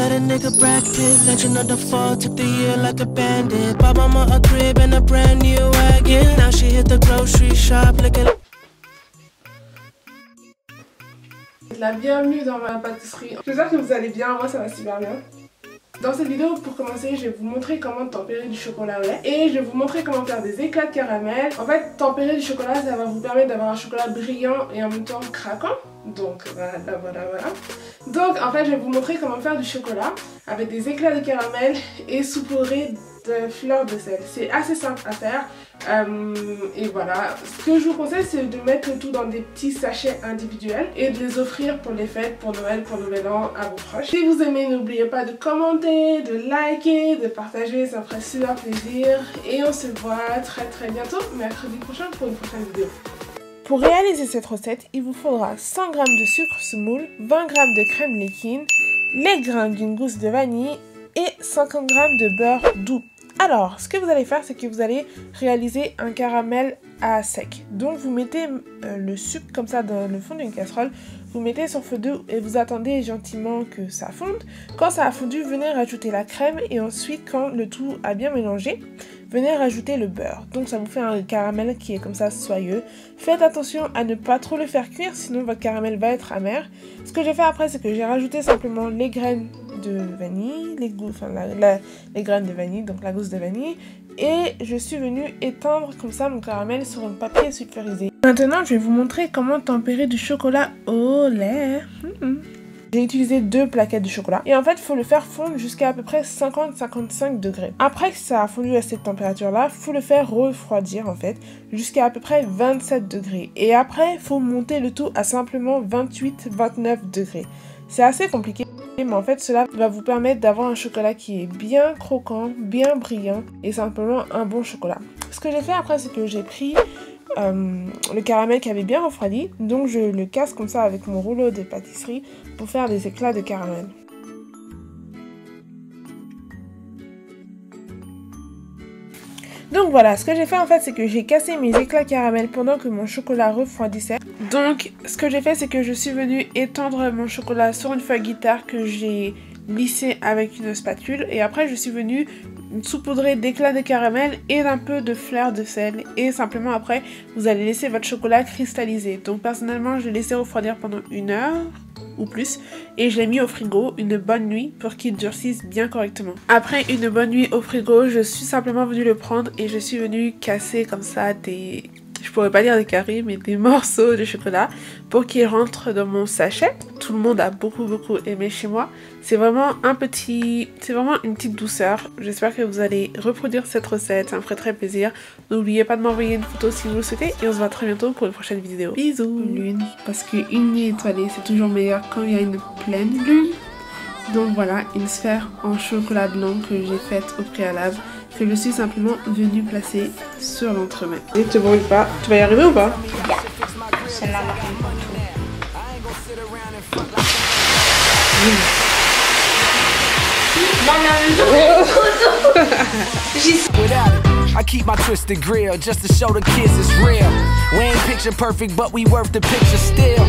let a nigga bracket. Legend of the fall, took the year like a bandit. Bought mama a crib and a brand new wagon. Now she hit the grocery shop looking. La bienvenue dans ma pâtisserie. J'espère que vous allez bien, moi ça va super bien. Dans cette vidéo, pour commencer, je vais vous montrer comment tempérer du chocolat au lait. Et je vais vous montrer comment faire des éclats de caramel. En fait, tempérer du chocolat, ça va vous permettre d'avoir un chocolat brillant et en même temps craquant. Donc voilà. Donc en fait, je vais vous montrer comment faire du chocolat avec des éclats de caramel et saupoudrer de fleurs de sel. C'est assez simple à faire. Et voilà, ce que je vous conseille, c'est de mettre le tout dans des petits sachets individuels et de les offrir pour les fêtes, pour Noël, pour Nouvel An à vos proches. Si vous aimez, n'oubliez pas de commenter, de liker, de partager, ça me ferait super plaisir. Et on se voit très bientôt, mercredi prochain, pour une prochaine vidéo. Pour réaliser cette recette, il vous faudra 100 g de sucre semoule, 20 g de crème liquide, les grains d'une gousse de vanille et 50 g de beurre doux. Alors, ce que vous allez faire, c'est que vous allez réaliser un caramel à sec. Donc, vous mettez le sucre comme ça dans le fond d'une casserole, vous mettez sur feu doux et vous attendez gentiment que ça fonde. Quand ça a fondu, venez rajouter la crème et ensuite, quand le tout a bien mélangé, venez rajouter le beurre. Donc, ça vous fait un caramel qui est comme ça soyeux. Faites attention à ne pas trop le faire cuire, sinon votre caramel va être amer. Ce que j'ai fait après, c'est que j'ai rajouté simplement les graines de vanille, les graines de vanille, donc la gousse de vanille, et je suis venue étendre comme ça mon caramel sur un papier sulfurisé. Maintenant, je vais vous montrer comment tempérer du chocolat au lait. J'ai utilisé 2 plaquettes de chocolat et en fait il faut le faire fondre jusqu'à peu près 50-55 degrés. Après que ça a fondu à cette température là, il faut le faire refroidir en fait jusqu'à peu près 27 degrés. Et après il faut monter le tout à simplement 28-29 degrés. C'est assez compliqué, mais en fait cela va vous permettre d'avoir un chocolat qui est bien croquant, bien brillant et simplement un bon chocolat. Ce que j'ai fait après, c'est que j'ai pris le caramel qui avait bien refroidi, donc je le casse comme ça avec mon rouleau de pâtisserie pour faire des éclats de caramel. Donc voilà, ce que j'ai fait en fait, c'est que j'ai cassé mes éclats caramel pendant que mon chocolat refroidissait. Donc ce que j'ai fait, c'est que je suis venue étendre mon chocolat sur une feuille guitare que j'ai lissée avec une spatule. Et après je suis venue saupoudrer d'éclats de caramel et d'un peu de fleur de sel. Et simplement après, vous allez laisser votre chocolat cristalliser. Donc personnellement, je l'ai laissé refroidir pendant 1 heure ou plus et je l'ai mis au frigo une bonne nuit pour qu'il durcisse bien correctement. Après une bonne nuit au frigo, je suis simplement venue le prendre et je suis venue casser comme ça des... je pourrais pas dire des carrés, mais des morceaux de chocolat pour qu'ils rentrent dans mon sachet. Tout le monde a beaucoup aimé chez moi. C'est vraiment c'est vraiment une petite douceur. J'espère que vous allez reproduire cette recette, ça me ferait très plaisir. N'oubliez pas de m'envoyer une photo si vous le souhaitez et on se voit très bientôt pour une prochaine vidéo. Bisous. Lune, parce qu'une nuit étoilée c'est toujours meilleur quand il y a une pleine lune. Donc voilà, une sphère en chocolat blanc que j'ai faite au préalable, que je suis simplement venue placer sur l'entremet. Et te brûle pas, tu vas y arriver ou pas? Celle-là, I keep my twisted grill just to show the kids it's real. We ain't picture perfect, but we worth the picture still.